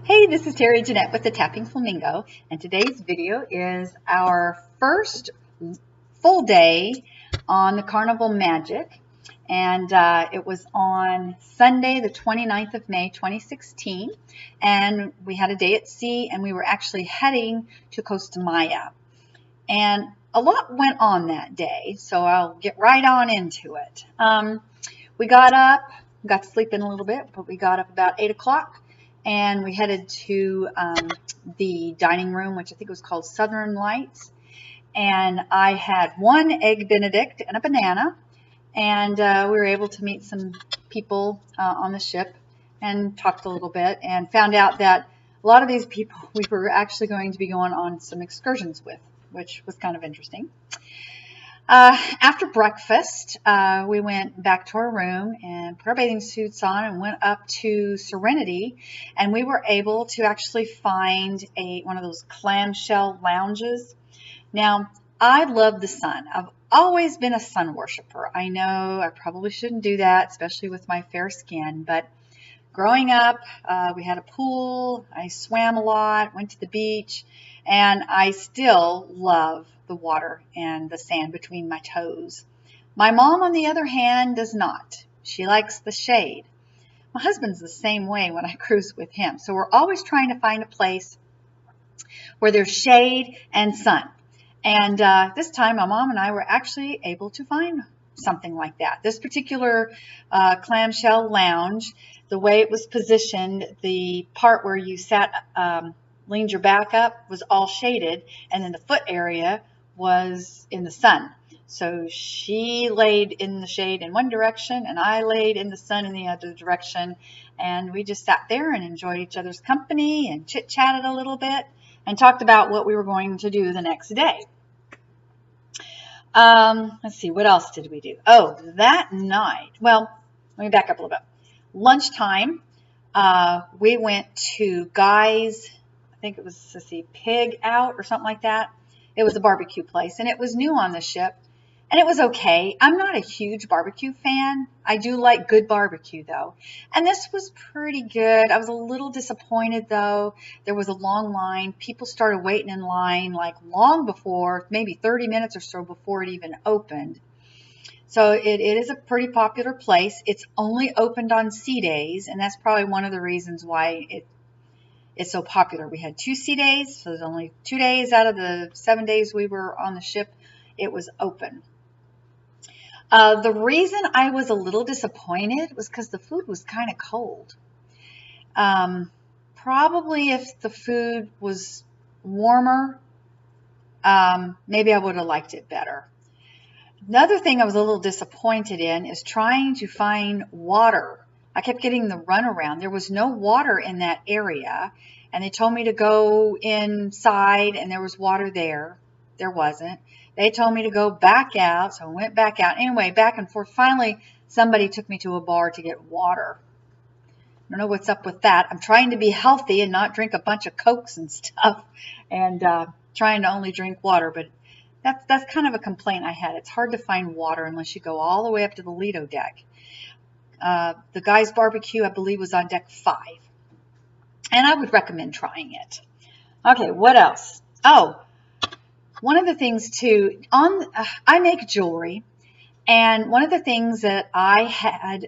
Hey, this is Terry Jeanette with the Tapping Flamingo, and today's video is our first full day on the Carnival Magic, and it was on Sunday, the 29th of May, 2016, and we had a day at sea, and we were actually heading to Costa Maya, and a lot went on that day, so I'll get right on into it. We got up, got to sleep in a little bit, but we got up about 8 o'clock. And we headed to the dining room, which I think was called Southern Lights. And I had one egg Benedict and a banana. And we were able to meet some people on the ship and talked a little bit and found out that a lot of these people we were actually going to be going on some excursions with, which was kind of interesting. After breakfast, we went back to our room and put our bathing suits on and went up to Serenity, and we were able to actually find one of those clamshell lounges. Now, I love the sun. I've always been a sun worshiper. I know I probably shouldn't do that, especially with my fair skin, but growing up, we had a pool, I swam a lot, went to the beach, and I still love the water and the sand between my toes. My mom, on the other hand, does not. She likes the shade. My husband's the same way when I cruise with him. So we're always trying to find a place where there's shade and sun. And this time, my mom and I were actually able to find something like that. This particular clamshell lounge, the way it was positioned, the part where you sat, leaned your back up, was all shaded, and then the foot area was in the sun. So she laid in the shade in one direction, and I laid in the sun in the other direction, and we just sat there and enjoyed each other's company and chit-chatted a little bit and talked about what we were going to do the next day. Let's see, what else did we do? Oh, that night, well, let me back up a little bit. Lunchtime, we went to Guy's, I think it was, let's see, Pig Out or something like that. It was a barbecue place, and it was new on the ship, and it was okay. I'm not a huge barbecue fan. I do like good barbecue, though, and this was pretty good. I was a little disappointed, though. There was a long line. People started waiting in line like long before, maybe 30 minutes or so before it even opened. So it is a pretty popular place. It's only opened on sea days, and that's probably one of the reasons why it's so popular. We had 2 sea days, so there's only 2 days out of the 7 days we were on the ship, it was open. The reason I was a little disappointed was because the food was kind of cold. Probably if the food was warmer, maybe I would have liked it better. Another thing I was a little disappointed in is trying to find water. I kept getting the runaround. There was no water in that area, and they told me to go inside, and there was water there. There wasn't. They told me to go back out, so I went back out. Anyway, back and forth. Finally, somebody took me to a bar to get water. I don't know what's up with that. I'm trying to be healthy and not drink a bunch of Cokes and stuff, and trying to only drink water, but that's kind of a complaint I had. It's hard to find water unless you go all the way up to the Lido deck. The Guy's Barbecue, I believe, was on deck 5. And I would recommend trying it. Okay, what else? Oh, one of the things too, I make jewelry. And one of the things that I had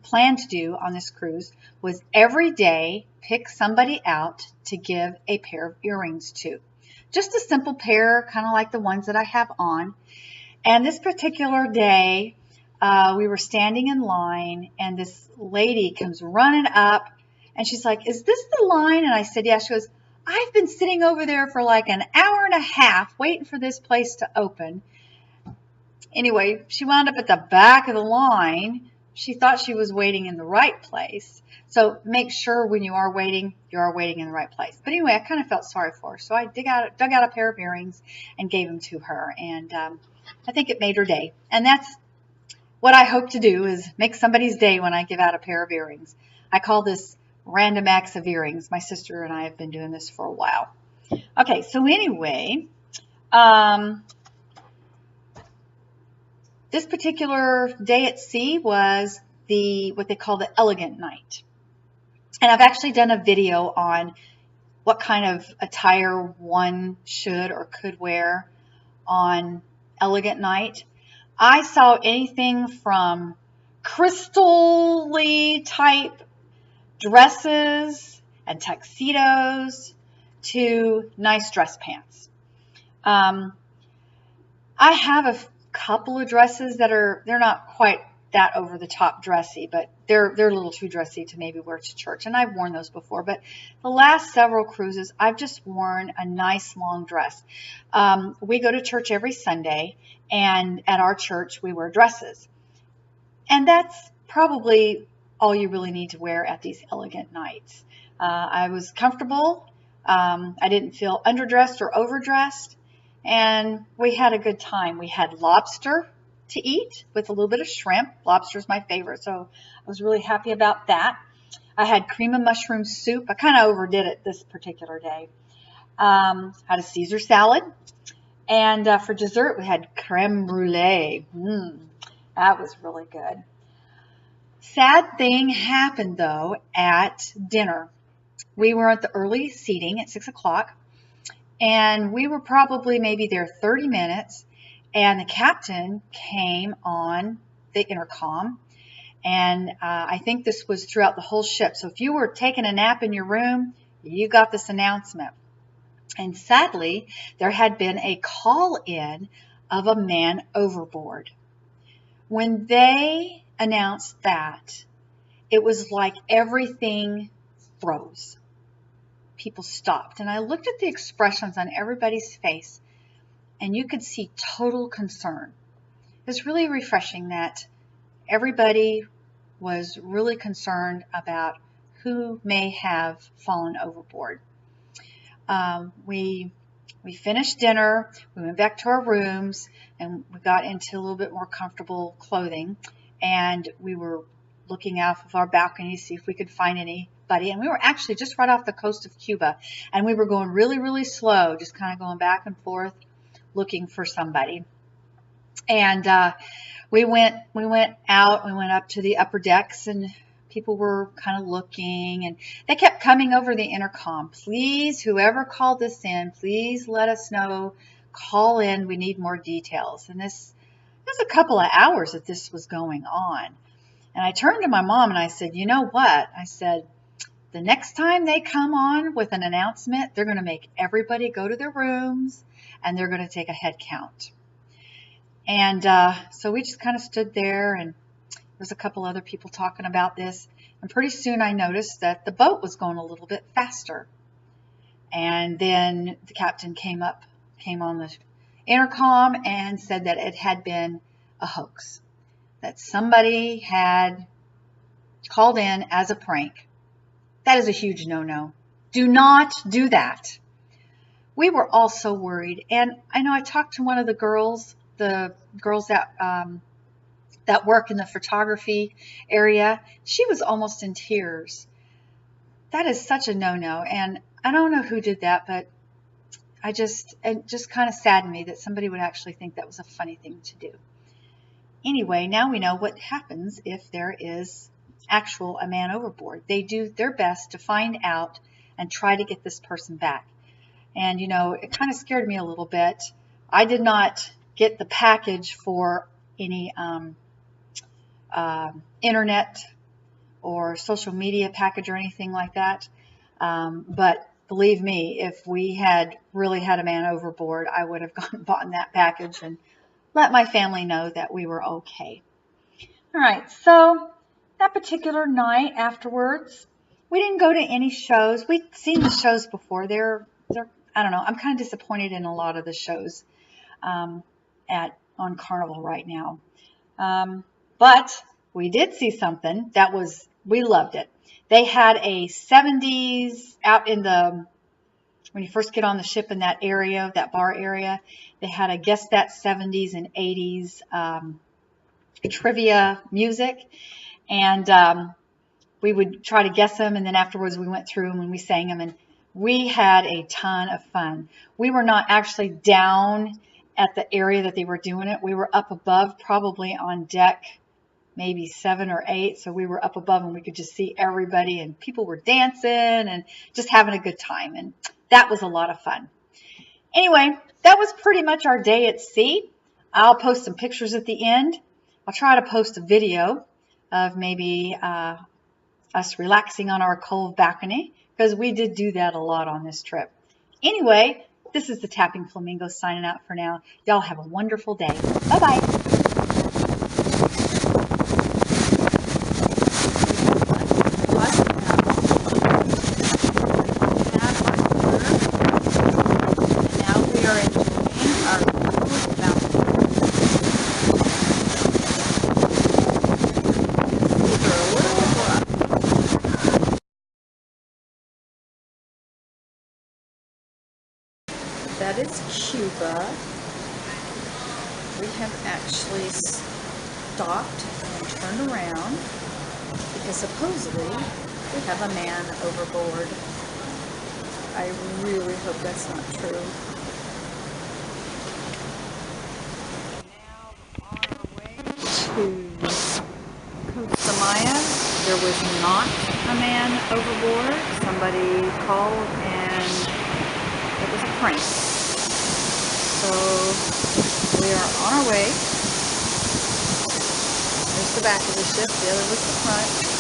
planned to do on this cruise was every day pick somebody out to give a pair of earrings to. Just a simple pair, kind of like the ones that I have on. And this particular day, we were standing in line, and this lady comes running up, and she's like, "Is this the line?" And I said, "Yeah." She goes, "I've been sitting over there for like an hour and a half waiting for this place to open." Anyway, she wound up at the back of the line. She thought she was waiting in the right place. So make sure when you are waiting in the right place. But anyway, I kind of felt sorry for her. So I dug out a pair of earrings and gave them to her. And I think it made her day. And that's what I hope to do, is make somebody's day when I give out a pair of earrings. I call this random acts of earrings. My sister and I have been doing this for a while. Okay, so anyway, this particular day at sea was what they call the elegant night. And I've actually done a video on what kind of attire one should or could wear on elegant night. I saw anything from crystal-y type dresses and tuxedos to nice dress pants. I have a couple of dresses that they're not quite that over the top dressy, but they're a little too dressy to maybe wear to church. And I've worn those before, but the last several cruises, I've just worn a nice long dress. We go to church every Sunday, and at our church, we wear dresses. And that's probably all you really need to wear at these elegant nights. I was comfortable. I didn't feel underdressed or overdressed. And we had a good time. We had lobster to eat with a little bit of shrimp. Lobster's my favorite, so I was really happy about that. I had cream of mushroom soup. I kind of overdid it this particular day. Had a Caesar salad. And for dessert, we had creme brulee. That was really good. Sad thing happened, though, at dinner. We were at the early seating at 6 o'clock. And we were probably maybe there 30 minutes, and the captain came on the intercom, and I think this was throughout the whole ship. So if you were taking a nap in your room, you got this announcement. And sadly, there had been a call-in of a man overboard. When they announced that, it was like everything froze. People stopped, and I looked at the expressions on everybody's face, and you could see total concern. It was really refreshing that everybody was really concerned about who may have fallen overboard. We finished dinner, we went back to our rooms, and we got into a little bit more comfortable clothing, and we were looking out of our balcony to see if we could find anybody. And we were actually just right off the coast of Cuba, and we were going really, really slow, just kind of going back and forth looking for somebody. And we went out, we went up to the upper decks, and people were kind of looking, and they kept coming over the intercom. Please, whoever called this in, please let us know. Call in. We need more details. And this was a couple of hours that this was going on. And I turned to my mom and I said, you know what? I said, the next time they come on with an announcement, they're going to make everybody go to their rooms, and they're going to take a head count. And so we just kind of stood there, and there's a couple other people talking about this. And pretty soon I noticed that the boat was going a little bit faster. And then the captain came on the intercom and said that it had been a hoax, that somebody had called in as a prank. That is a huge no-no. Do not do that. We were all so worried. And I know I talked to one of the girls that work in the photography area. She was almost in tears. That is such a no-no. And I don't know who did that, but it just kind of saddened me that somebody would actually think that was a funny thing to do. Anyway, now we know what happens if there is a man overboard. They do their best to find out and try to get this person back. And, you know, it kind of scared me a little bit. I did not get the package for any internet or social media package or anything like that. But believe me, if we had really had a man overboard, I would have gone and bought that package and let my family know that we were okay. All right, so that particular night afterwards, we didn't go to any shows. We'd seen the shows before. They're I don't know. I'm kind of disappointed in a lot of the shows on Carnival right now. But we did see something that we loved it. They had a 70s out in when you first get on the ship in that area, that bar area, they had, I guess, that 70s and 80s trivia music. And we would try to guess them, and then afterwards we went through them and we sang them, and we had a ton of fun. We were not actually down at the area that they were doing it. We were up above, probably on deck maybe 7 or 8. So we were up above and we could just see everybody, and people were dancing and just having a good time. And that was a lot of fun. Anyway, that was pretty much our day at sea. I'll post some pictures at the end. I'll try to post a video of maybe us relaxing on our cove balcony, because we did do that a lot on this trip. Anyway, this is the Tapping Flamingo signing out for now. Y'all have a wonderful day. Bye-bye. That is Cuba. We have actually stopped and turned around because supposedly we have a man overboard. I really hope that's not true. Now on our way to Costa Maya. There was not a man overboard. Somebody called and it was a prank. So we are on our way. There's the back of the ship, the other was the front.